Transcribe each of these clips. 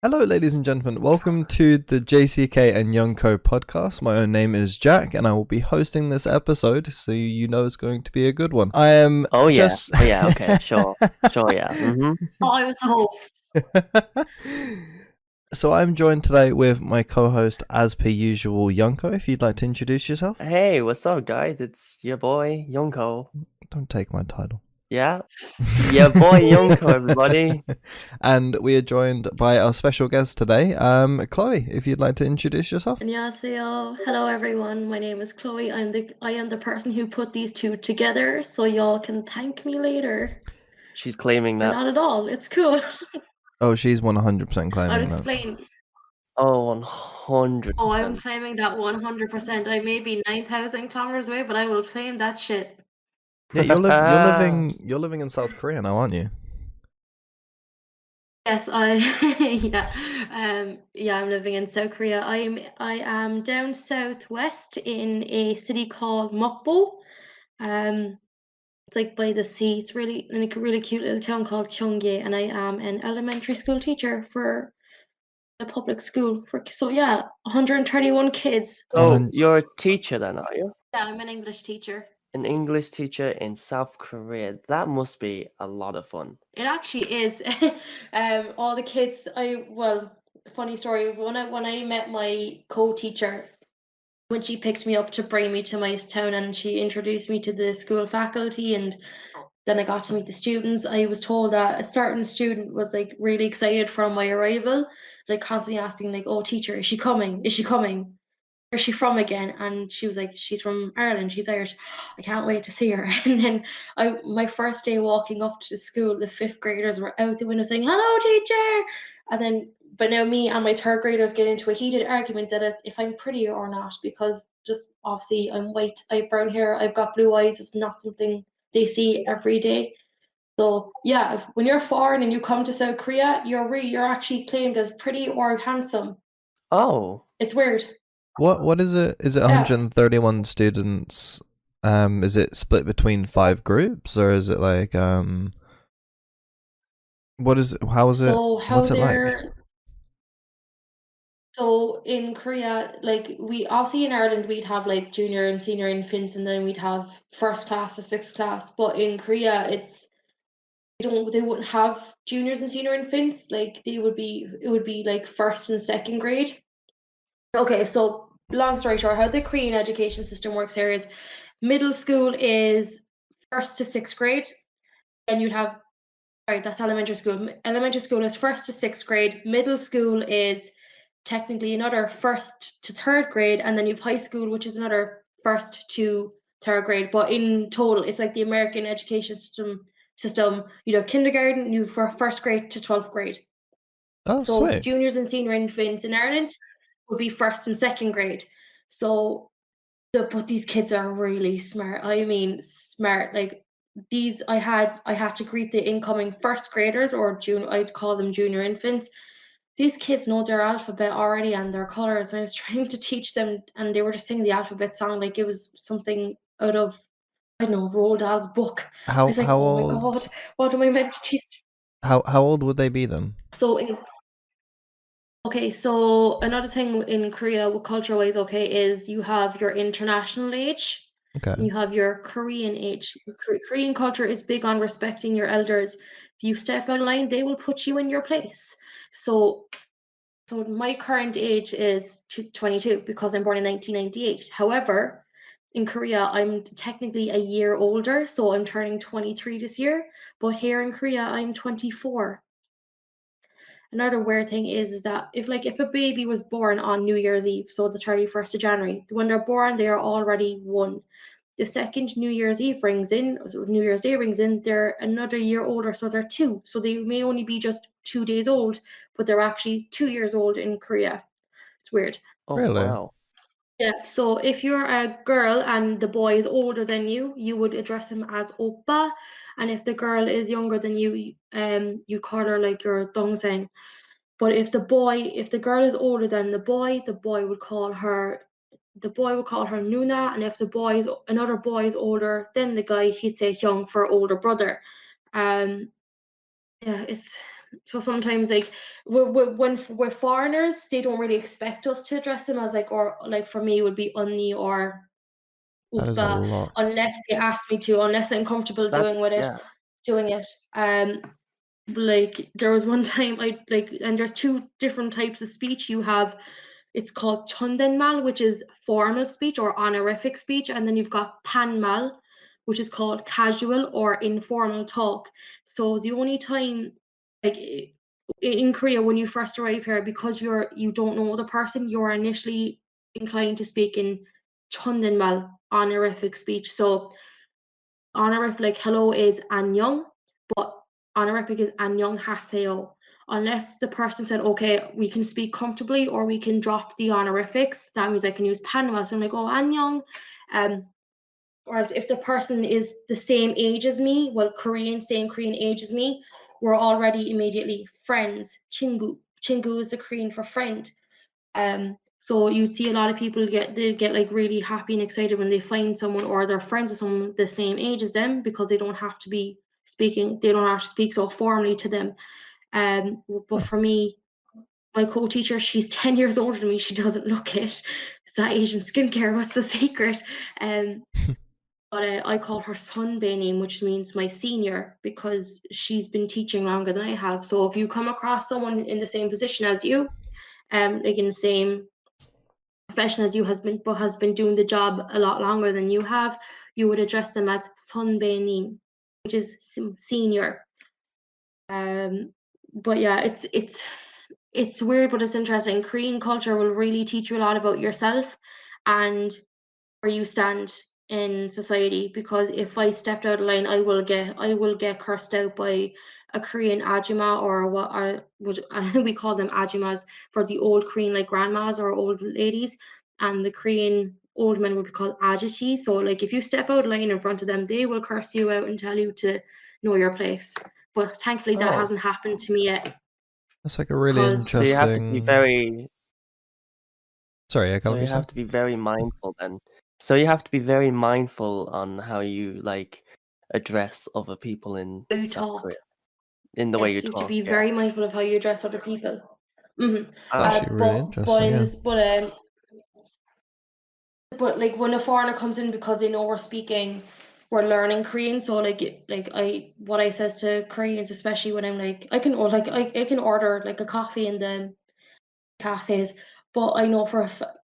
Hello, ladies and gentlemen. Welcome to the JCK and Youngco podcast. My own name is Jack, and I will be hosting this episode, so you know it's going to be a good one. I am Oh yeah. just. Oh yeah. Okay. Sure. Sure. Yeah. Oh, I was the host. So I'm joined today with my co-host, as per usual, Youngco. If you'd like to introduce yourself. Hey, what's up, guys? It's your boy JustYoungco. Don't take my title. Yeah. Your boy JustYoungco, everybody. And we are joined by our special guest today, Chloe. If you'd like to introduce yourself. 안녕하세요. Hello, everyone. My name is Chloe. I am the person who put these two together, so y'all can thank me later. She's claiming Or that. not at all. It's cool. Oh, she's 100% I'll claiming that. explain. Oh, 100%. Oh, I'm claiming that 100%. I may be 9,000 kilometers away, but I will claim that shit. Yeah, you're living in South Korea now, aren't you? Yes, yeah, I'm living in South Korea. I am down southwest in a city called Mokpo. It's like by the sea. It's really like a really cute little town called Cheongye, and I am an elementary school teacher for a public school. So yeah, 131 kids. Oh, you're a teacher then, are you? Yeah, I'm an English teacher. An English teacher in South Korea. That must be a lot of fun. It actually is. All the kids. Funny story. When I met my co-teacher, when she picked me up to bring me to my town and she introduced me to the school faculty, and then I got to meet the students, I was told that a certain student was like really excited for my arrival, like constantly asking like, "Oh, teacher, is she coming? Is she coming? Where's she from again?" And she was like, "She's from Ireland. She's Irish. I can't wait to see her." And then my first day walking up to the school, the fifth graders were out the window saying, "Hello, teacher." And then, but now me and my third graders get into a heated argument that if I'm pretty or not, because just obviously I'm white, I have brown hair, I've got blue eyes. It's not something they see every day. So yeah, when you're foreign and you come to South Korea, you're actually claimed as pretty or handsome. Oh. It's weird. What is it? Is it 131 students? Is it split between 5 groups, or is it like what is it? How is it? What's it like? So in Korea, like we obviously in Ireland we'd have like junior and senior infants, and then we'd have first class to sixth class. But in Korea, they wouldn't have juniors and senior infants. Like it would be like first and second grade. Okay, so long story short, how the Korean education system works here is middle school is first to sixth grade, and you'd have sorry, that's elementary school. Elementary school is first to sixth grade. Middle school is technically another first to third grade, and then you have high school, which is another first to third grade. But in total, it's like the American education system. You have kindergarten, you have first grade to 12th grade. Oh, so sweet. Juniors and senior infants in Ireland would be first and second grade. So, but these kids are really smart. I mean, smart. Like these, I had to greet the incoming first graders, or I'd call them junior infants. These kids know their alphabet already and their colors, and I was trying to teach them, and they were just singing the alphabet song like it was something out of, I don't know, Roald Dahl's book. I was like, How oh old? my god, what am I meant to teach? How old would they be then? So another thing in Korea, culture-wise, is you have your international age. Okay. You have your Korean age. Korean culture is big on respecting your elders. If you step out of line, they will put you in your place. So my current age is 22 because I'm born in 1998. However, in Korea, I'm technically a year older, so I'm turning 23 this year. But here in Korea, I'm 24. Another weird thing is that if a baby was born on New Year's Eve, so the 31st of January, when they're born, they are already one. The second New Year's Eve rings in, New Year's Day rings in, they're another year older, so they're 2. So they may only be just 2 days old, but they're actually 2 years old in Korea. It's weird. Oh, really? Wow. Yeah, so if you're a girl and the boy is older than you, you would address him as oppa, and if the girl is younger than you, you call her like your dongseng. But if the girl is older than the boy would call her Nuna, and if another boy is older than the guy, he'd say Hyung for older brother. Yeah, So sometimes like when we're foreigners, they don't really expect us to address them as like, or like for me it would be unni or That is a upa, lot. unless they ask me to, unless I'm comfortable doing it. Like there was one time and there's two different types of speech. You have, it's called chundenmal, which is formal speech or honorific speech, and then you've got panmal, which is called casual or informal talk. So the only time, like in Korea, when you first arrive here, because you don't know the person, you're initially inclined to speak in chundenmal, honorific speech. So honorific, like hello, is 안녕, but honorific is 안녕하세요. Unless the person said, okay, we can speak comfortably or we can drop the honorifics, that means I can use panwa. So I'm like, oh, 안녕. Whereas if the person is the same age as me, well, same Korean age as me, we're already immediately friends. 친구. 친구 is the Korean for friend. So you'd see a lot of people get like really happy and excited when they find someone or they're friends with someone the same age as them, because they don't have to speak so formally to them. But for me, my co-teacher, she's 10 years older than me. She doesn't look it. It's that Asian skincare. What's the secret? But I call her name, which means my senior, because she's been teaching longer than I have. So if you come across someone in the same position as you, like in the same profession as you has been doing the job a lot longer than you have, you would address them as 선배님, which is senior. But yeah, it's weird, but it's interesting. Korean culture will really teach you a lot about yourself and where you stand in society, because if I stepped out of line, I will get cursed out by a Korean ajima, or we call them ajimas for the old Korean like grandmas or old ladies, and the Korean old men would be called ajishi. So like if you step out of line in front of them, they will curse you out and tell you to know your place. But thankfully that hasn't happened to me yet. That's like a really interesting. So you have to be very. Sorry, So you have to be very mindful then. So you have to be very mindful on how you like address other people in South Korea. In the way you talk. You have to be very mindful of how you address other people. It's actually really interesting. But like when a foreigner comes in, because they know we're learning Korean, so what I says to Koreans, especially when I'm like, I can order like a coffee in the cafes, but I know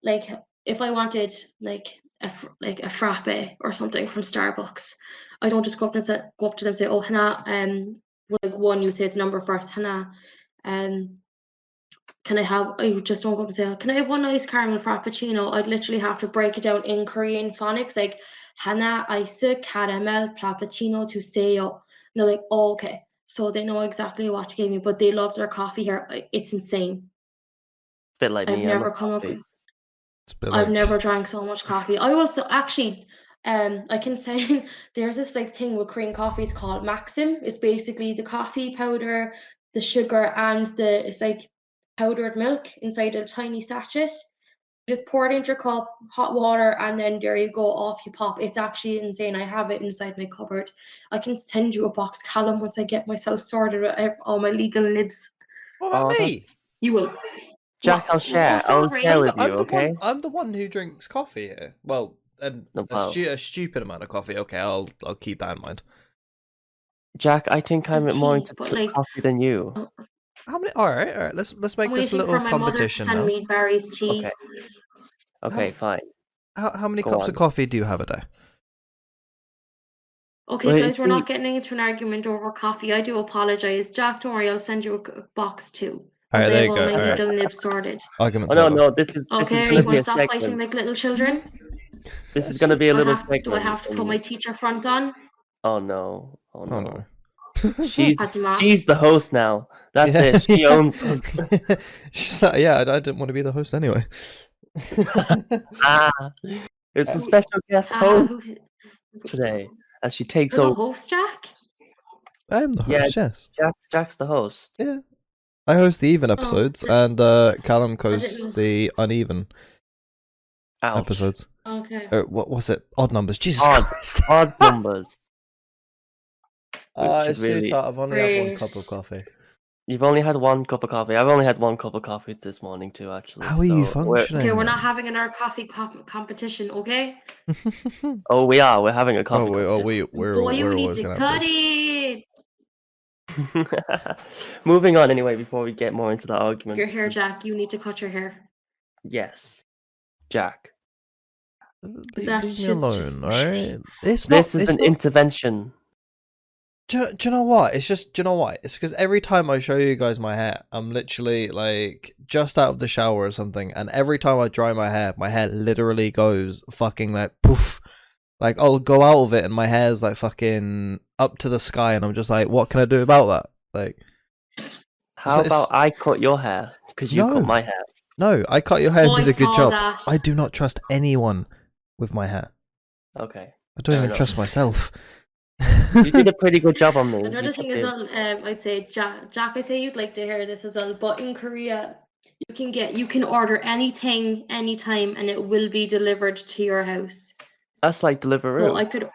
like if I wanted like a frappe or something from Starbucks, I don't just go up to them and say, oh Hannah, like one, you say the number first, Hannah, I just don't go up and say, can I have one iced caramel frappuccino? I'd literally have to break it down in Korean phonics, like Hannah ice caramel frappuccino to seyo. And they're like, oh, okay. So they know exactly what to give me, but they love their coffee here. It's insane. Bit like me. I've never drank so much coffee. I will actually, I can say there's this like thing with Korean coffee. It's called Maxim. It's basically the coffee powder, the sugar, and it's like powdered milk inside a tiny sachet. Just pour it into your cup, hot water, and then there you go, off you pop. It's actually insane. I have it inside my cupboard. I can send you a box, Callum, once I get myself sorted with all my legal lids. What about me? You will. Jack, I'll share. I'll share with you, okay? I'm the one who drinks coffee here. Well, a stupid amount of coffee. Okay, I'll keep that in mind. Jack, I think I'm more into coffee than you. How many? All right. Let's make this a little competition now. Send me Barry's tea. Okay, fine. How many cups of coffee do you have a day? Okay, guys, we're not getting into an argument over coffee. I do apologize. Jack, don't worry, I'll send you a box too. All right, there you go. My legal nibs sorted. Arguments. No, this is okay. This is you want to stop fighting like little children? This is gonna be a little segment. Do I have to put my teacher front on? Oh no! She's the host now. That's it. She owns us. She's like, yeah, I didn't want to be the host anyway. It's a special guest host today, as she takes over. The host, Jack? I am the host. Yes. Jack's the host. Yeah. I host the even episodes, and Callum hosts the uneven episodes. Okay. What was it? Odd numbers. Jesus Christ. Odd numbers. It's too tight. I've only had one cup of coffee. You've only had one cup of coffee. I've only had one cup of coffee this morning too, actually. How are you so we're- functioning? Okay, we're not having an our coffee competition, okay? Oh, we are. We're having a coffee. Boy, you need always to gonna have cut this. it. Moving on anyway, before we get more into that argument. Your hair, Jack. You need to cut your hair. Yes, Jack. That Leave me shit's alone, just alright? It's not. This is It's an not. intervention. Do you know what? It's just. Do you know what? It's because every time I show you guys my hair, I'm literally like just out of the shower or something, and every time I dry my hair literally goes fucking like poof. Like I'll go out of it and my hair's like fucking up to the sky, and I'm just like, what can I do about that? Like, How it's- about I cut your hair because you No. cut my hair? no, I cut your hair and Oh, did I a good saw job. that. I do not trust anyone with my hair. Okay, I don't Fair even enough. trust myself. you did a pretty good job on me. Another You thing took as it- well, I'd say Jack, I say you'd like to hear this as well, but in Korea, you can order anything, anytime, and it will be delivered to your house. That's like Deliveroo. So I could.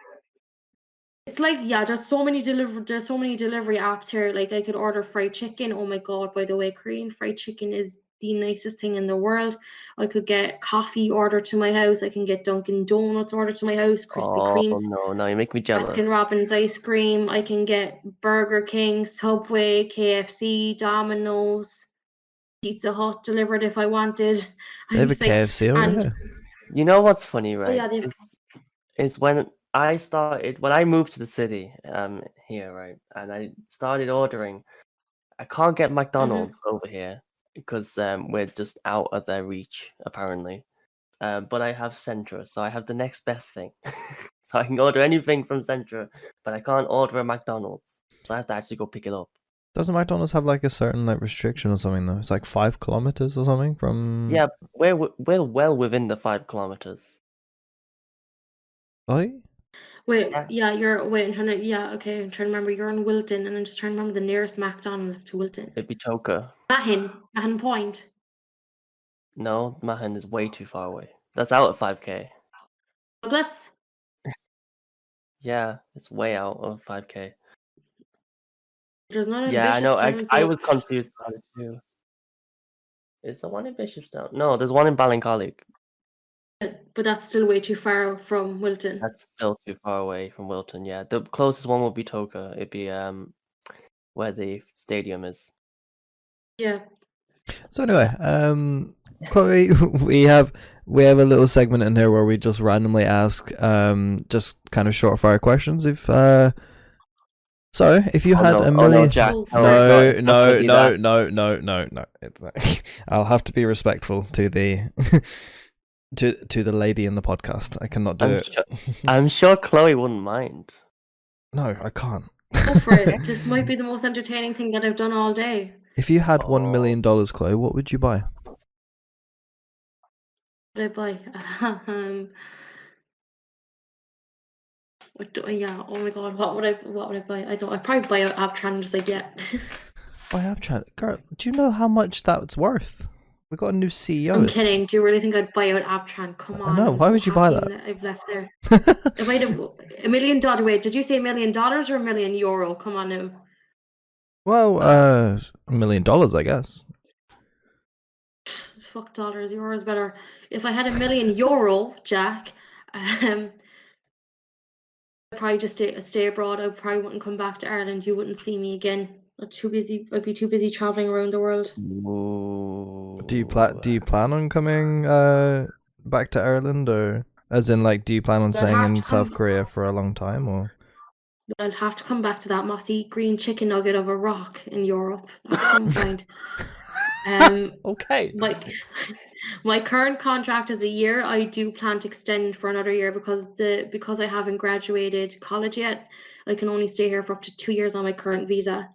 It's like, yeah, there's so many delivery apps here. Like I could order fried chicken. Oh my god! By the way, Korean fried chicken is the nicest thing in the world. I could get coffee ordered to my house. I can get Dunkin' Donuts ordered to my house. Krispy Kremes. No, you make me jealous. Baskin Robbins ice cream. I can get Burger King, Subway, KFC, Domino's, Pizza Hut delivered if I wanted. They have a just like, KFC over and- here. You know what's funny, right? yeah, they've- Is when I moved to the city, here, right, and I started ordering. I can't get McDonald's over here because we're just out of their reach, apparently. But I have Centra, so I have the next best thing. So I can order anything from Centra, but I can't order a McDonald's. So I have to actually go pick it up. Doesn't McDonald's have like a certain like restriction or something though? It's like 5 kilometers or something from. Yeah, we're well within the 5 kilometers. Oh, Wait, Yeah. I'm trying to remember. You're in Wilton, and I'm just trying to remember the nearest McDonald's to Wilton. It'd be Toka. Mahon Point. No, Mahon is way too far away. That's out of 5k. Douglas. Yeah, it's way out of 5k. There's none in Yeah, I know. Bishopstown, I so- was confused about it too. Is the one in Bishopstown? No, there's one in Ballincollig. but that's still way too far from Wilton. That's still too far away from Wilton. Yeah, the closest one would be Toka. It'd be where the stadium is. Yeah. so anyway, Chloe, we have a little segment in here where we just randomly ask just kind of short fire questions. If you had a million. Oh, no, Jack. Oh, No, it's not gonna be that. no. It's like, I'll have to be respectful to the to the lady in the podcast. I cannot do it. I'm sure Chloe wouldn't mind. No, I can't. Go for it. This might be the most entertaining thing that I've done all day. If you had Oh. $1 million, Chloe, what would you buy? What did I buy? Yeah. Oh my god. What would I buy? I don't. I'd probably buy an Aptran and just like, yeah. Buy Abtran. Girl, do you know how much that's worth? We got a new CEO. I'm It's- kidding. Do you really think I'd buy an Aptran? Come on. know. I'm Why so would you buy happy that? I've left there. If I had $1 million, wait, did you say $1 million or €1 million? Come on now. Well, $1 million, I guess. Fuck dollars, euros better. If I had €1 million, Jack, I'd probably just stay abroad. I probably wouldn't come back to Ireland. You wouldn't see me again. I'd be too busy traveling around the world. Ooh. Do you plan on coming back to Ireland, or as in like do you plan on I'd staying have in to South come- Korea for a long time, or? I'll have to come back to that mossy green chicken nugget of a rock in Europe at some point. Okay. My current contract is a year. I do plan to extend for another year because I haven't graduated college yet. I can only stay here for up to 2 years on my current visa.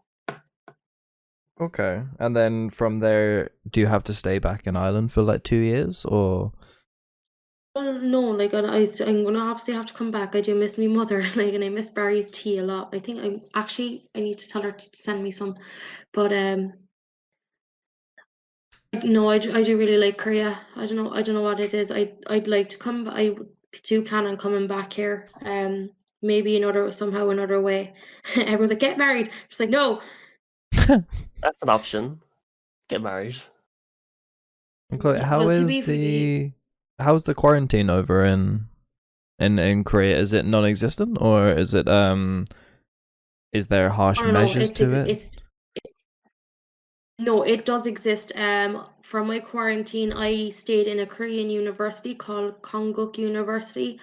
Okay, and then from there, do you have to stay back in Ireland for like 2 years, or? Well, no, like I'm gonna obviously have to come back. I do miss my mother, like, and I miss Barry's tea a lot. I think I need to tell her to send me some, but no, I do really like Korea. I don't know what it is. I'd like to come. I do plan on coming back here. Maybe another way. Everyone's like, get married. Just like, no. That's an option. Get married. Chloe, Yeah, well, to be how's the quarantine over in Korea? Is it non-existent, or is there harsh I don't know. measures to it? No, it does exist. For my quarantine, I stayed in a Korean university called Konkuk University,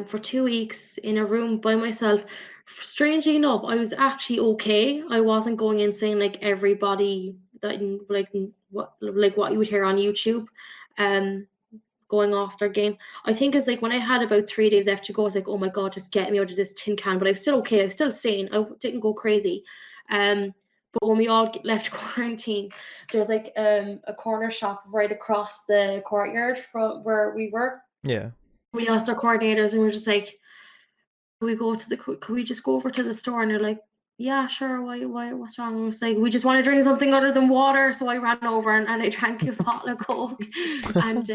for 2 weeks in a room by myself. Strangely enough, I was actually okay. I wasn't going insane like everybody that what you would hear on YouTube, um, going off their game. I think it's like when I had about 3 days left to go, I was like, oh my god, just get me out of this tin can. But I was still okay. I was still sane. I didn't go crazy. But when we all left quarantine, there was like a corner shop right across the courtyard from where we were. Yeah. We asked our coordinators, and we were just like, Can we just go over to the store?" And they're like, "Yeah, sure. Why? What's wrong?" I was like, "We just want to drink something other than water." So I ran over and I drank a bottle of Coke. And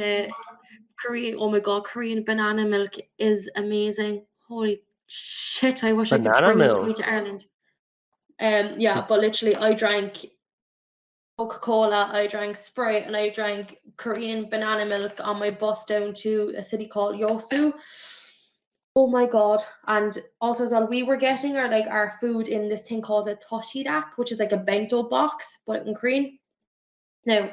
Korean, oh my god, Korean banana milk is amazing. Holy shit! I wish I could Banana bring it with me milk. to Ireland. Yeah, but literally, I drank Coca-Cola, I drank Sprite, and I drank Korean banana milk on my bus down to a city called Yosu. Oh my god. And also as well, we were getting our food in this thing called a toshidak, which is like a bento box, but in Korean. Now,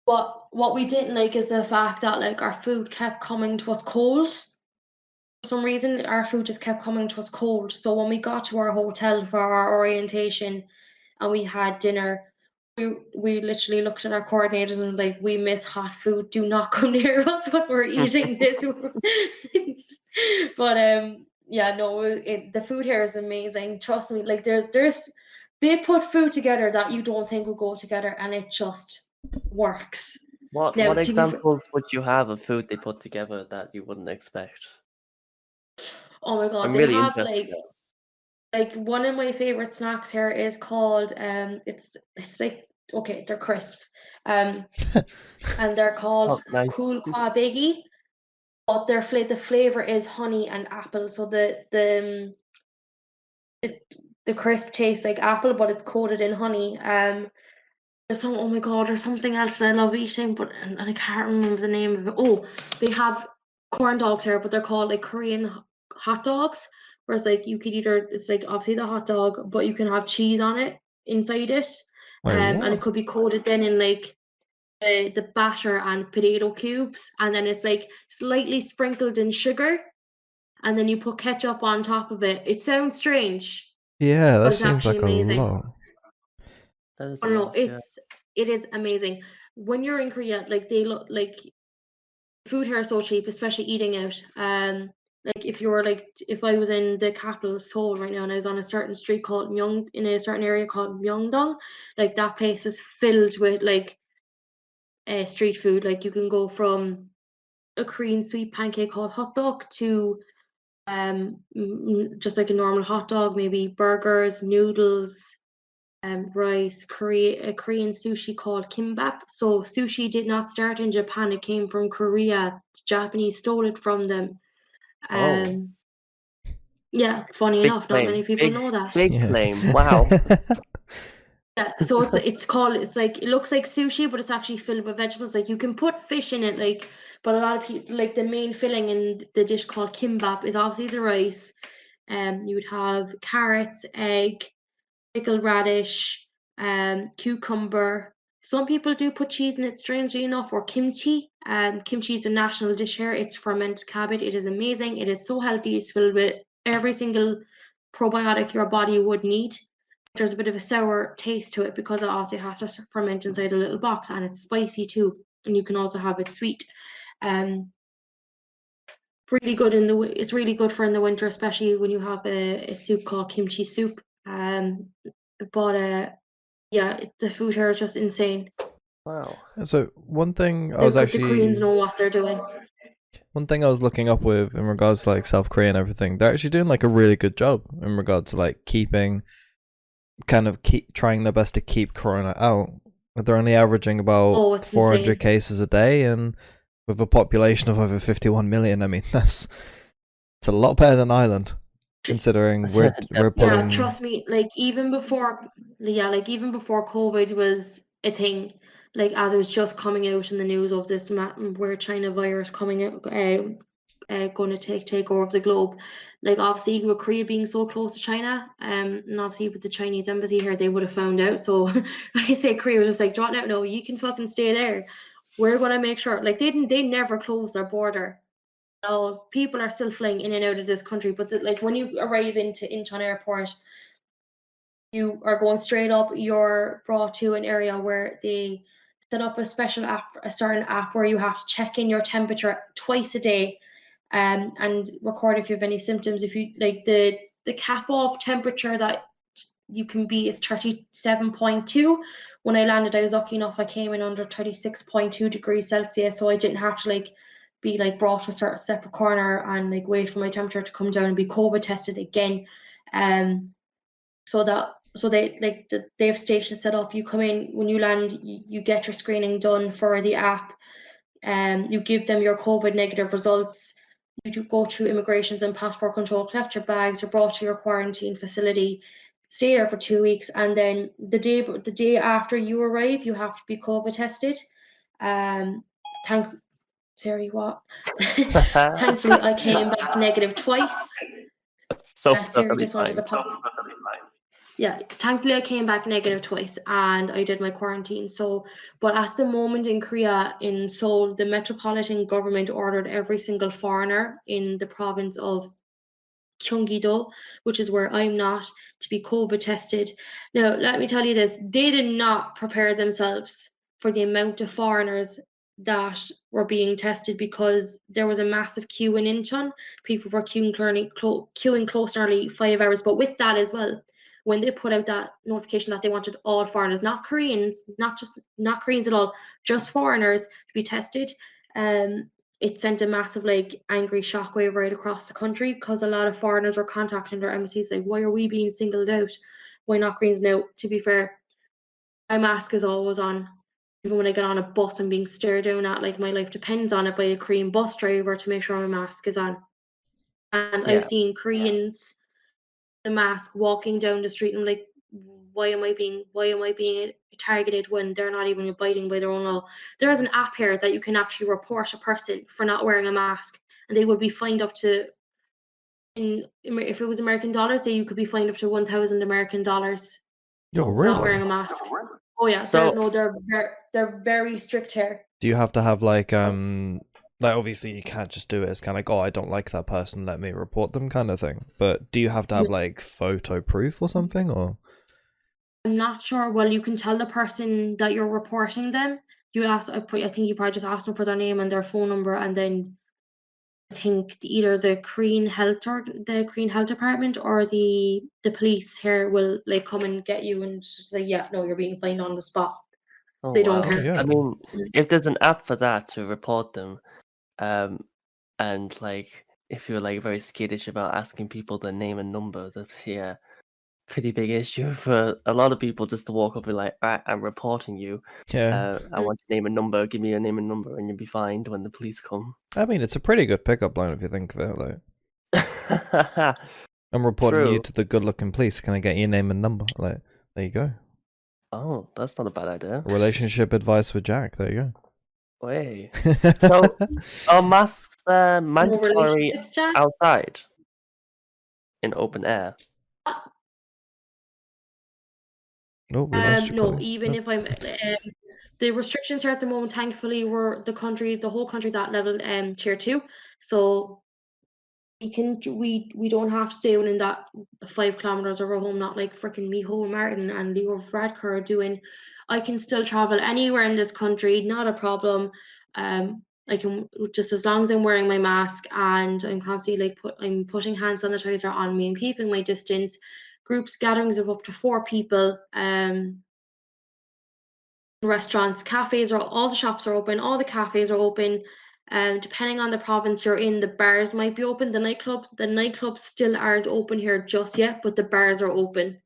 what we didn't like is the fact that like our food kept coming to us cold. For some reason, our food just kept coming to us cold. So when we got to our hotel for our orientation and we had dinner, we literally looked at our coordinators and like, we miss hot food. Do not come near us when we're eating this. But yeah, no, the food here is amazing. Trust me, like they put food together that you don't think would go together, and it just works. What Now, examples would you have of food they put together that you wouldn't expect? oh my god, I'm they really have interested. like one of my favorite snacks here is called it's like, okay, they're crisps, and they're called Oh, nice. cool kwa biggie, but the flavor is honey and apple. So the crisp tastes like apple, but it's coated in honey. Oh my god, there's something else that I love eating, but and I can't remember the name of it. Oh, they have corn dogs here, but they're called like Korean hot dogs. Whereas like you could either, it's like obviously the hot dog, but you can have cheese on it inside it. Wait, And what? it could be coated then in like the batter and potato cubes, and then it's like slightly sprinkled in sugar, and then you put ketchup on top of it. It sounds strange, Yeah, that but it's seems actually like a amazing. lot. That is I a don't know, lot, yeah. it is amazing. When you're in Korea, like they look like food here is so cheap, especially eating out. Like if I was in the capital Seoul right now and I was on a certain street called Myeong in a certain area called Myeongdong, like that place is filled with like street food. Like you can go from a Korean sweet pancake called hot dog to just like a normal hot dog, maybe burgers, noodles, rice, a Korean sushi called kimbap. So sushi did not start in Japan; it came from Korea. The Japanese stole it from them. Oh, Yeah, funny big enough, not many claim. people know that. Big Yeah. claim. Wow. Yeah, so it's like it looks like sushi, but it's actually filled with vegetables. Like you can put fish in it, like, but a lot of people like the main filling in the dish called kimbap is obviously the rice. You would have carrots, egg, pickled radish, cucumber. Some people do put cheese in it, strangely enough, or kimchi. Kimchi is a national dish here. It's fermented cabbage. It is amazing. It is so healthy. It's filled with every single probiotic your body would need. There's a bit of a sour taste to it because it also has to ferment inside a little box, and it's spicy too. And you can also have it sweet. Um, really good it's really good for in the winter, especially when you have a soup called kimchi soup. But yeah, the food here is just insane. Wow. So one thing The Koreans know what they're doing. one thing I was looking up with in regards to like South Korea and everything, they're actually doing like a really good job in regards to like keep trying their best to keep Corona out. They're only averaging about 400 insane. cases a day, and with a population of over 51 million, I mean it's a lot better than Ireland. considering we're Yeah, pulling. trust me, like even before COVID was a thing, like as it was just coming out in the news of this where China virus coming out, going to take over the globe. Like obviously with Korea being so close to China, and obviously with the Chinese embassy here, they would have found out. So like I say, Korea was just like, "Don't out, no, you can fucking stay there. We're gonna make sure." Like they never closed their border. All people are still flying in and out of this country, but like when you arrive into Incheon Airport, you are going straight up. You're brought to an area where they set up a special app, a certain app where you have to check in your temperature twice a day, and record if you have any symptoms. If you like the cap off temperature that you can be is 37.2. When I landed, I was lucky enough I came in under 36.2 degrees Celsius, so I didn't have to like be like brought to a separate corner and like wait for my temperature to come down and be COVID tested again. So they have stations set up. You come in when you land, you get your screening done for the app. You give them your COVID negative results. You go through immigrations and passport control, collect your bags, you're brought to your quarantine facility, stay there for 2 weeks, and then the day after you arrive, you have to be COVID tested. Thankfully, I came back negative twice. So Siri just wanted to pop. Yeah, thankfully I came back negative twice and I did my quarantine. So, but at the moment in Korea, in Seoul, the metropolitan government ordered every single foreigner in the province of Gyeonggi-do, which is where I'm not, to be COVID tested. Now, let me tell you this, they did not prepare themselves for the amount of foreigners that were being tested because there was a massive queue in Incheon. People were queuing close to nearly 5 hours. But with that as well, when they put out that notification that they wanted all foreigners, not Koreans, not Koreans at all, just foreigners to be tested, it sent a massive like angry shockwave right across the country because a lot of foreigners were contacting their embassies like, why are we being singled out? Why not Koreans? Now, to be fair, my mask is always on. Even when I get on a bus and being stared down at, like my life depends on it by a Korean bus driver to make sure my mask is on. And I've seen Koreans the mask walking down the street and like, why am I being targeted when they're not even abiding by their own law? There is an app here that you can actually report a person for not wearing a mask, and they would be fined up to, if it was American dollars, you could be fined up to $1,000 American dollars. You're not wearing a mask. Oh yeah, So they're very strict here. Do you have to have like obviously you can't just do it. It's kind of like, oh, I don't like that person, let me report them kind of thing. But do you have to have like photo proof or something, or? I'm not sure. Well, you can tell the person that you're reporting them. I think you probably just ask them for their name and their phone number, and then I think either the Korean Health Department or the police here will like come and get you and say, yeah, no, you're being fined on the spot. They don't care. Yeah. I mean, if there's an app for that to report them, and like if you're like very skittish about asking people their name and number, that's pretty big issue for a lot of people just to walk up and like, I'm reporting you. Yeah. I want your name and number. Give me your name and number, and you'll be fined when the police come. I mean, it's a pretty good pickup line if you think of it. Like, I'm reporting you to the good-looking police. Can I get your name and number? Like, there you go. Oh, that's not a bad idea. Relationship advice with Jack. There you go. Way. So, are masks mandatory outside in open air? No, even if I'm the restrictions here at the moment, thankfully, the whole country's at level tier 2, so we don't have to stay within that 5 kilometers of our home, not like freaking Miho Martin and Leo Radker are doing. I can still travel anywhere in this country, not a problem. I can, just as long as I'm wearing my mask and I'm constantly I'm putting hand sanitizer on me and keeping my distance. Groups, gatherings of up to 4 people, restaurants, cafes, all the shops are open, all the cafes are open. Depending on the province you're in, the bars might be open. The nightclubs still aren't open here just yet, but the bars are open.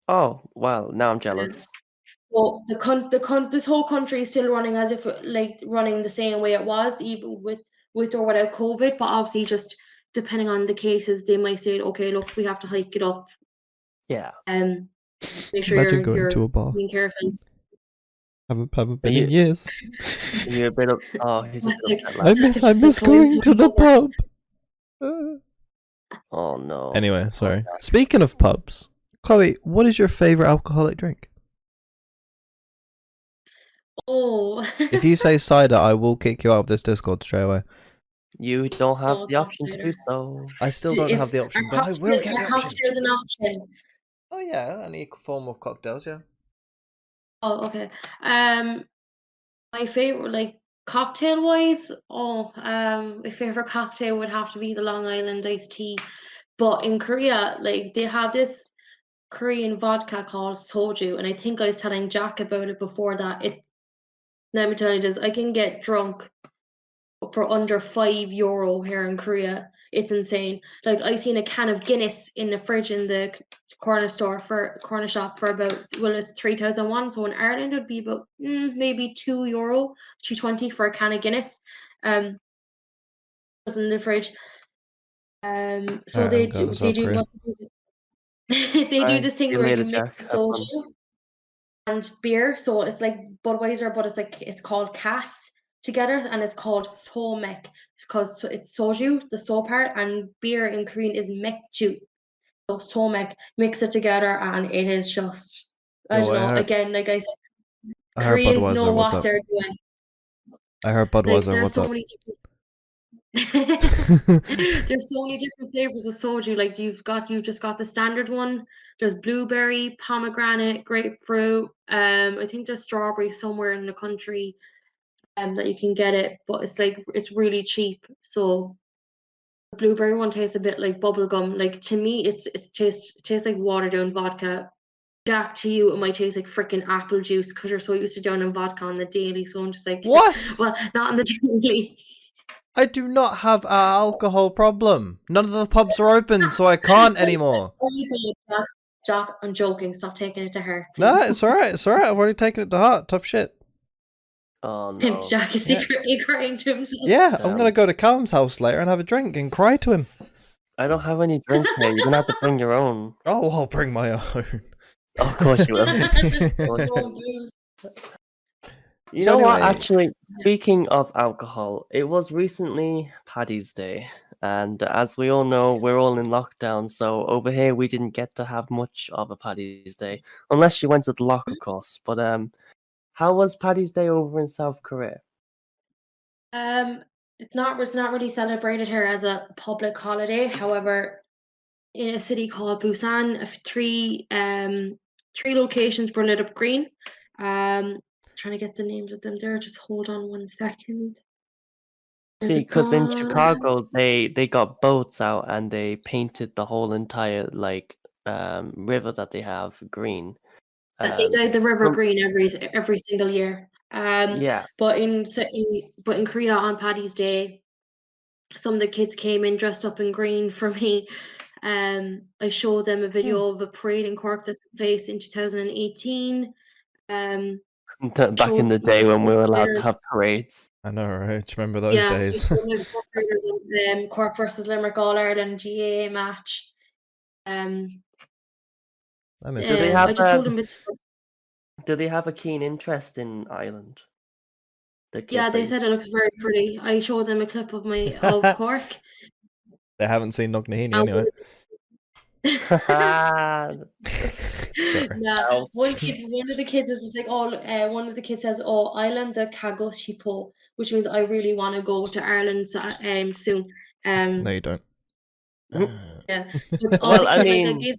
Oh, well, now I'm jealous. Well, this whole country is still running as if running the same way it was, even with or without COVID. But obviously, just depending on the cases, they might say, okay, look, we have to hike it up. Yeah. Make sure Imagine going you're to a bar. being careful. Haven't been in years. You're a bit of he's a That's bit like- I miss going to the pub. Oh no. Anyway, sorry. Speaking of pubs, Chloe, what is your favorite alcoholic drink? Oh. If you say cider, I will kick you out of this Discord straight away. You don't have No, the it's not option to cider. do so. I still don't have the option, but I will get the option. Cocktails an option. Oh yeah, any form of cocktails, yeah. Oh, okay. My favorite, like cocktail wise, my favorite cocktail would have to be the Long Island iced tea. But in Korea, like they have this Korean vodka called soju, and I think I was telling Jack about it before that. Let me tell you this, I can get drunk for under €5 here in Korea. It's insane. Like I seen a can of Guinness in the fridge in the corner shop for about, well, it's 3,001. So in Ireland it would be about maybe €2, 2.20 for a can of Guinness. Was in the fridge. So they do South Korea. they do this thing See you where later, you mix Jack. the Have fun. soju and beer. So it's like Budweiser, but it's called Cass together, and it's called Somek because it's soju, the so part, and beer in Korean is mekju. So Somek, mix it together, and it is just I Yo, don't I know. heard- Again, like I said, I heard Koreans know Budweiser. What's what up? they're doing. I heard Like Budweiser. there's What's so up? many different. There's so many different flavors of soju. Like you've just got the standard one. There's blueberry, pomegranate, grapefruit. I think there's strawberry somewhere in the country, that you can get it, but it's really cheap. So the blueberry one tastes a bit like bubble gum. Like to me, it tastes like watered down vodka. Jack, to you, it might taste like freaking apple juice because you're so used to downing vodka on the daily. So I'm just like, What? well, not on the daily. I do not have an alcohol problem. None of the pubs are open, so I can't anymore. Oh my God, Jack, I'm joking. Stop taking it to heart. No, please. it's alright. It's alright. I've already taken it to heart. Tough shit. Oh no. Jack is Yeah. secretly crying to himself. Yeah, I'm Damn. gonna go to Callum's house later and have a drink and cry to him. I don't have any drinks here. You're gonna have to bring your own. Oh, I'll bring my own. Oh, of course you will. Oh, booze. You So know what? anyway- Actually, speaking of alcohol, it was recently Paddy's Day, and as we all know, we're all in lockdown. So over here, we didn't get to have much of a Paddy's Day, unless you went to the lock, of course. But how was Paddy's Day over in South Korea? It's not really celebrated here as a public holiday. However, in a city called Busan, three locations were lit up green. Trying to get the names of them there. Just hold on 1 second. Is See, it because in gone? Chicago, they got boats out and they painted the whole entire river that they have green. They dyed the river from- green every single year. Yeah. But in Korea on Paddy's Day, some of the kids came in dressed up in green for me. I showed them a video of a parade in Cork that took place in 2018. Back in the day when we were allowed to have parades. I know, right? Do you remember those days? Cork versus Limerick All Ireland GAA match. I miss Do they it. have I just told them it's. Do they have a keen interest in Ireland? The kids Yeah, they that- said it looks very pretty. I showed them a clip of Cork. They haven't seen Knocknaheeny And anyway. Sorry. Yeah, one of the kids was just like, one of the kids says, "Oh, Ireland the Kagoshipo," which means I really want to go to Ireland soon. No, you don't. Yeah. But all Well, the I kids,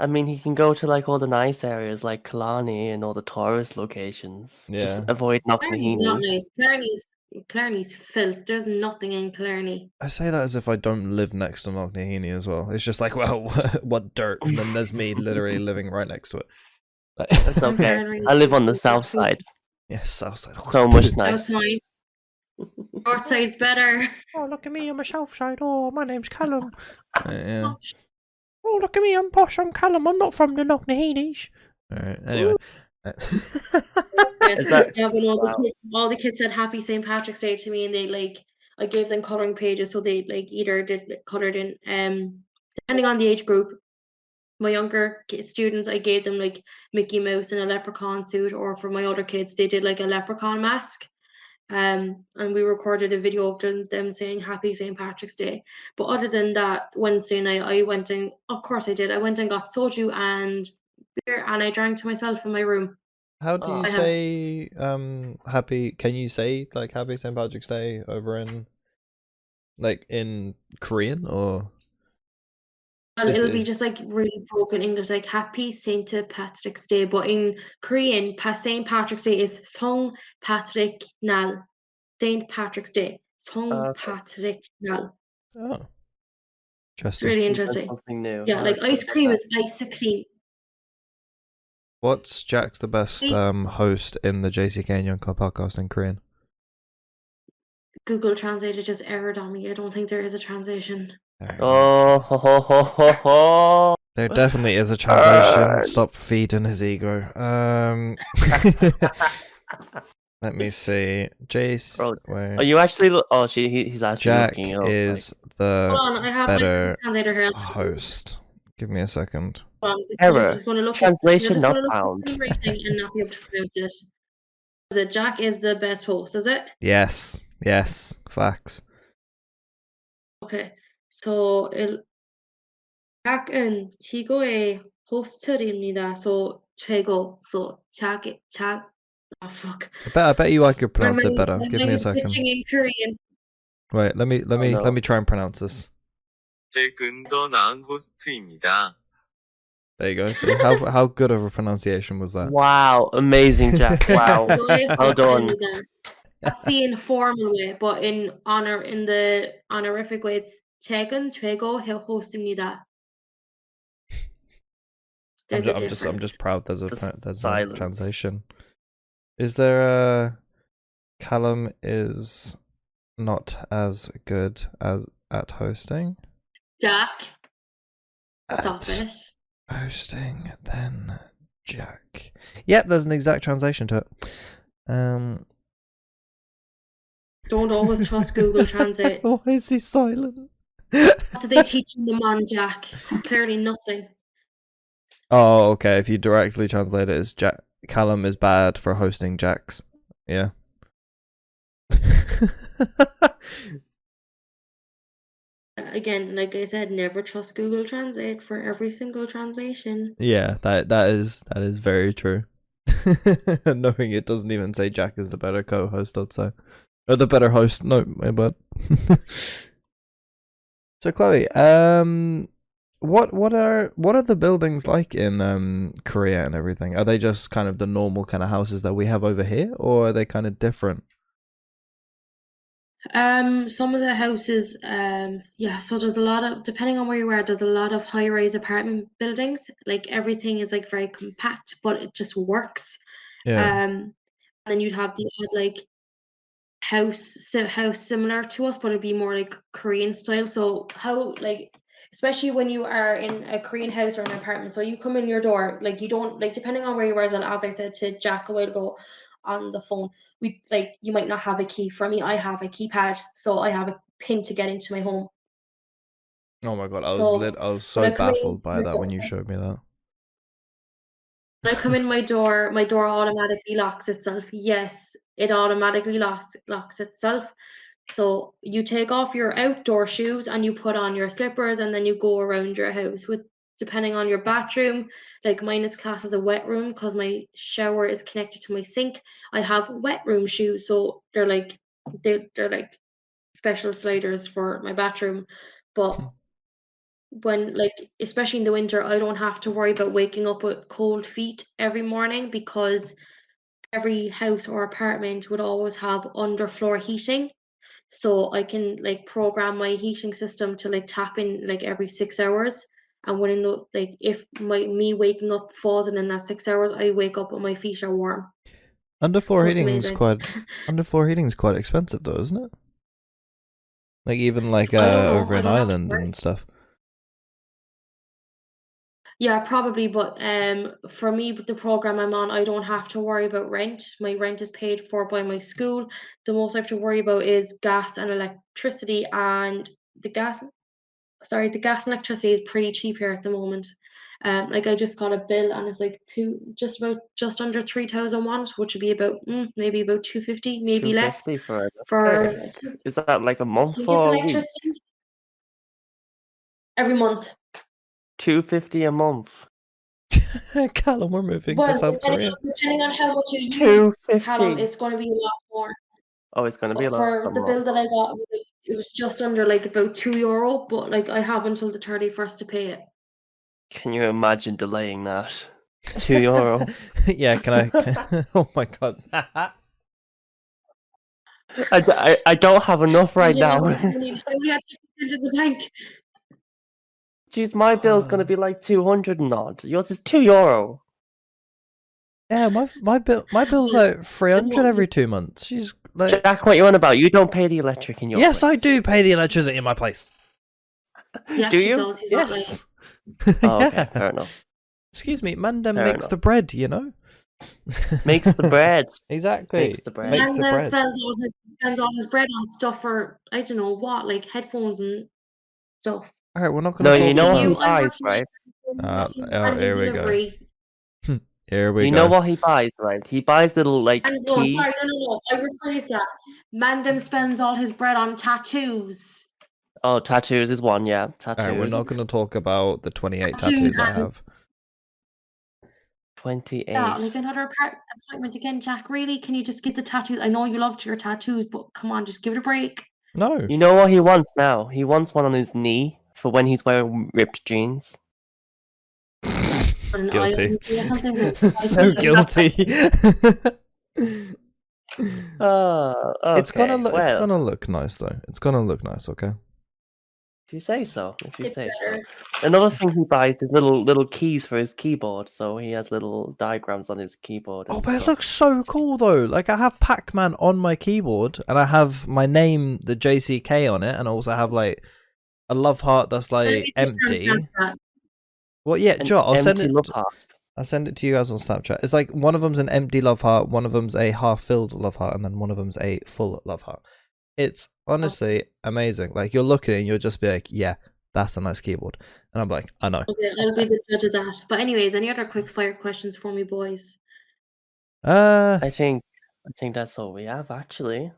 mean, he can go to all the nice areas like Killarney and all the tourist locations. Just Yeah. avoid Killarney's not Knocknaheeny. nice. Killarney's filth. There's nothing in Killarney. I say that as if I don't live next to Knocknaheeny as well. It's just like, well, what dirt? And then there's me literally living right next to it. That's okay. Killarney- I live on the south side. Yes, Southside. So much nice. Outside. North side's better. Oh, look at me, I'm a Southside. Oh, my name's Callum. Yeah. Oh, look at me, I'm posh, I'm Callum. I'm not from the Knocknaheenies. Alright, anyway. Is that- Yeah, but wow. all the kids said Happy St. Patrick's Day to me, and they I gave them coloring pages, so they like either did colored in depending on the age group. My younger students, I gave them like Mickey Mouse in a leprechaun suit, or for my older kids, they did like a leprechaun mask. And we recorded a video of them saying Happy St. Patrick's Day. But other than that, Wednesday night, I went and, of course I did, I went and got soju and beer, and I drank to myself in my room. How do you I have- say happy? Can you say like Happy St. Patrick's Day over in like in Korean or? Well, This it'll be is- just like really broken English, like Happy St. Patrick's Day. But in Korean, St. Patrick's Day is Song Patrick Nal. St. Patrick's Day. Song Okay. Patrick Nal. Oh, It's interesting. really Learn interesting. something new. Yeah, like ice cream is ice cream. What's Jack's the best host in the JCK and Youngco podcast in Korean? Google Translate just errored on me. I don't think there is a translation. Oh, ho, ho, ho, ho, ho. There definitely is a translation. Stop feeding his ego. Let me see. Jace, Bro, wait. Are you actually? Oh, he's actually Jack looking it up, is Hold the on, I have better my translator here. host. Give me a second. Hold on, Error. I'm just gonna look Translation I'm just not gonna look found. at the writing and not be able to pronounce it. Is it Jack is the best host, is it? Yes, yes, facts. Okay. So Jack은 지구의 호스트입니다. So 최고. So fuck. I bet you I could My pronounce it mind- better. my Give me mind a is second. switching in Korean. Wait, let me no. try and pronounce this. 잭은 더 나은 호스트입니다. There you go. See how good of a pronunciation was that? Wow, amazing, Jack. Wow. Well done. That's the informal way, but in the honorific way, it's 최근 최고 호스트입니다. I'm There's a just difference. proud there's Just a silence. translation. Is there a Callum is not as good as at hosting? Jack, stop At it. hosting than Jack. Yep, there's an exact translation to it. Don't always trust Google Translate. Why is he silent? What did they teach in the man, Jack? Clearly nothing. Oh, okay. If you directly translate it as Jack, Callum is bad for hosting Jacks. Yeah. Again, like I said, never trust Google Translate for every single translation. Yeah, that is very true. Knowing it doesn't even say Jack is the better co-host, I'd say, or the better host. No, my bad. So Chloe, what are the buildings like in Korea and everything? Are they just kind of the normal kind of houses that we have over here, or are they kind of different? Some of the houses, yeah, so there's a lot of, depending on where you are, there's a lot of high-rise apartment buildings. Like everything is like very compact, but it just works. Yeah. And then you'd have the odd like house similar to us, but it'd be more like Korean style. So how like, especially when you are in a Korean house or an apartment, so you come in your door, like you don't like, depending on where you are, as I said to Jack a while ago on the phone, we like, you might not have a key. For me, I have a keypad, so I have a pin to get into my home. Oh my god, I So, was so when I come in baffled by my that when you door- showed me that. When I come in my door automatically locks itself. Yes, it automatically locks itself. So you take off your outdoor shoes and you put on your slippers, and then you go around your house with, depending on your bathroom, like mine is classed as a wet room because my shower is connected to my sink. I have wet room shoes, so they're like special sliders for my bathroom. But when like, especially in the winter, I don't have to worry about waking up with cold feet every morning, because every house or apartment would always have underfloor heating. So I can like program my heating system to like tap in like every 6 hours. And when like if me waking up falls in that 6 hours, I wake up and my feet are warm. Underfloor So it's heating's amazing. quite expensive though, isn't it? Like even like I don't know, over I in don't have to Ireland worry. and stuff. Yeah, probably, but for me, with the program I'm on, I don't have to worry about rent. My rent is paid for by my school. The most I have to worry about is gas and electricity, and the gas and electricity is pretty cheap here at the moment. Like I just got a bill and it's like just under 3,000 won, which would be about maybe about 250, maybe less 250 for for okay. Is that like a I month think it's or a week? electricity every month. 250 a month. Callum, we're moving Well, to South Korea. depending on how much you use, Callum, 250. it's going to be a lot more. Oh, it's gonna be a But lot for the more. bill that I got, it was just under like about €2, but like I have until the 31st to pay it. Can you imagine delaying that? €2. Yeah, can I? Oh my god. I don't have enough right now. I only have to put it in the bank. Jeez, my bill's gonna be like 200 and odd. Yours is €2. Yeah, my bill's like 300 every 2 months. She's like, Jack, what you on about? You don't pay the electric in your yes, I place. do pay the electricity in my place. He Do actually you? does. He's not lying. Yes. Oh, okay, Yeah. fair enough. Excuse me, Mandem Fair makes enough. the bread, you know. Makes the bread. Exactly. Makes the bread. Makes the And bread. spends all his bread on stuff for I don't know what, like headphones and stuff. All right, we're not No, going to you talk know about. what he I buys, worked in right? Here we go. delivery. Here we You go. know what he buys, right? He buys little like And no, keys. sorry, no. I rephrase that. Mandem spends all his bread on tattoos. Oh, tattoos is one, yeah. Tattoos. All right, we're not going to talk about the 28 Tattoos tattoos I and- have. 28. Yeah, like another appointment again, Jack. Really? Can you just get the tattoos? I know you loved your tattoos, but come on, just give it a break. No. You know what he wants now? He wants one on his knee for when he's wearing ripped jeans. Put an eye Guilty. on it or something. So guilty. Okay. It's gonna look. It's well, gonna look nice though. It's gonna look nice. Okay. if you say so. If you It's say so. better. Another thing he buys is little keys for his keyboard, so he has little diagrams on his keyboard. Oh, and but it stuff. looks so cool though. Like I have Pac-Man on my keyboard, and I have my name, the JCK, on it, and I also have like a love heart that's like empty. Well, yeah, An Joe, I'll send empty it. love heart. I'll send it to you guys on Snapchat. It's like one of them's an empty love heart, one of them's a half-filled love heart, and then one of them's a full love heart. It's honestly amazing. Like you'll look at it and you'll just be like, "Yeah, that's a nice keyboard," and I'm like, "I know." Okay, I'll be the judge of that. But anyways, any other quick fire questions for me, boys? I think that's all we have actually.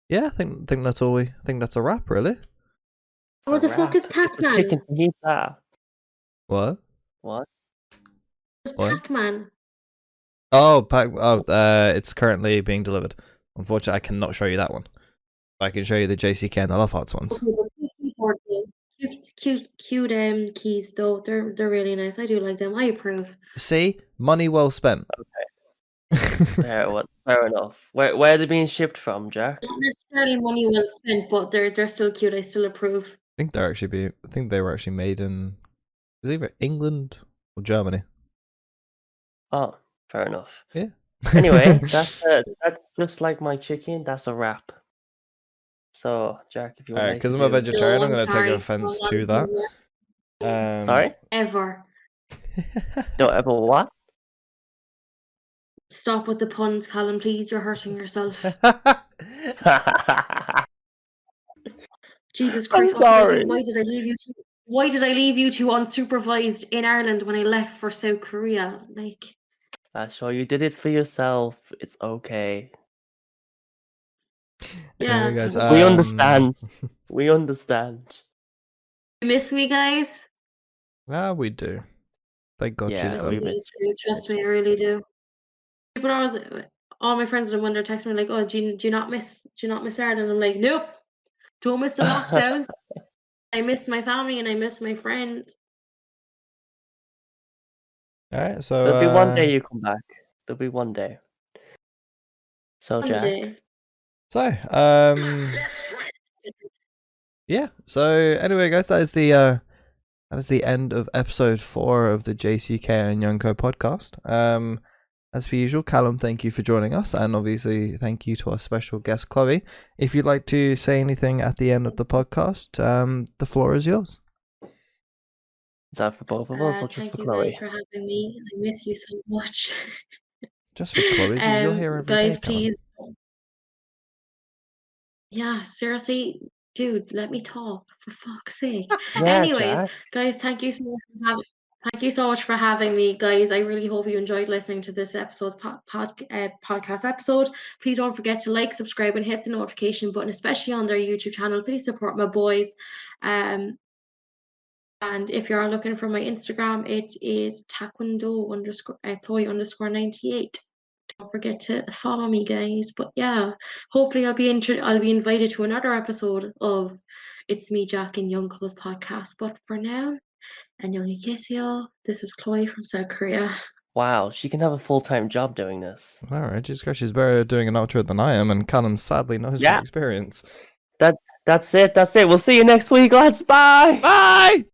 Yeah, I think that's all we. I think that's a wrap, really. It's What a the fuck is wrap. It's a Pac-Man? chicken pizza. What? What? What's What? Pac-Man? Oh, it's currently being delivered. Unfortunately, I cannot show you that one. I can show you the JCK and the Love Hearts ones. Okay, the keyboard though. Cute keys though. They're really nice. I do like them. I approve. See, money well spent. Fair enough. Where are they being shipped from, Jack? Not necessarily money well spent, but they're still cute. I still approve. I think they were actually made in either England or Germany. Oh, fair enough. Yeah. Anyway, that's just like my chicken. That's a wrap. So, Jack, if you All would right, like because to I'm a do- vegetarian, No, I'm going to sorry. take offense No, to that's that. the worst Sorry? ever. Don't ever what? Stop with the puns, Callum. Please, you're hurting yourself. Jesus I'm Christ! What did I sorry. do? Why did I leave you? Why did I leave you two unsupervised in Ireland when I left for South Korea? Like, Sure, you did it for yourself. It's okay. yeah. Anyway, guys, We understand. We understand. You miss me, guys? We do. Thank God Yeah, she's I gone. we really miss do. Trust me, I really do. People always, all my friends when they're texting me like, "Oh, do you not miss Ireland?" I'm like, "Nope, don't miss the lockdowns. I miss my family and I miss my friends." All right, so There'll be one day you come back. There'll be one day. So, One Jack. day. So, yeah. So anyway, guys, that is the end of episode 4 of the JCK and JustYoungco podcast. As per usual, Callum, thank you for joining us, and obviously thank you to our special guest Chloe. If you'd like to say anything at the end of the podcast, the floor is yours. Is that for both of us or just Thank for you Chloe? guys for having me. I miss you so much. Just for Chloe, because you're here every Guys, day, Callum. please. Yeah, seriously, dude, let me talk for fuck's sake. Yeah, Anyways, Jack. guys, thank you so much for having me, guys. I really hope you enjoyed listening to this podcast episode. Please don't forget to like, subscribe, and hit the notification button, especially on their YouTube channel. Please support my boys. And if you're looking for my Instagram, it is Chloe_98. Don't forget to follow me, guys. But yeah, hopefully I'll be invited to another episode of It's Me, Jack, and Youngco's podcast. But for now, 안녕히 this is Chloe from South Korea. Wow, she can have a full-time job doing this. Alright, Jesus Christ, she's better at doing an outro than I am, and Callum sadly knows Yeah. from experience. That's it. We'll see you next week, lads. Bye. Bye!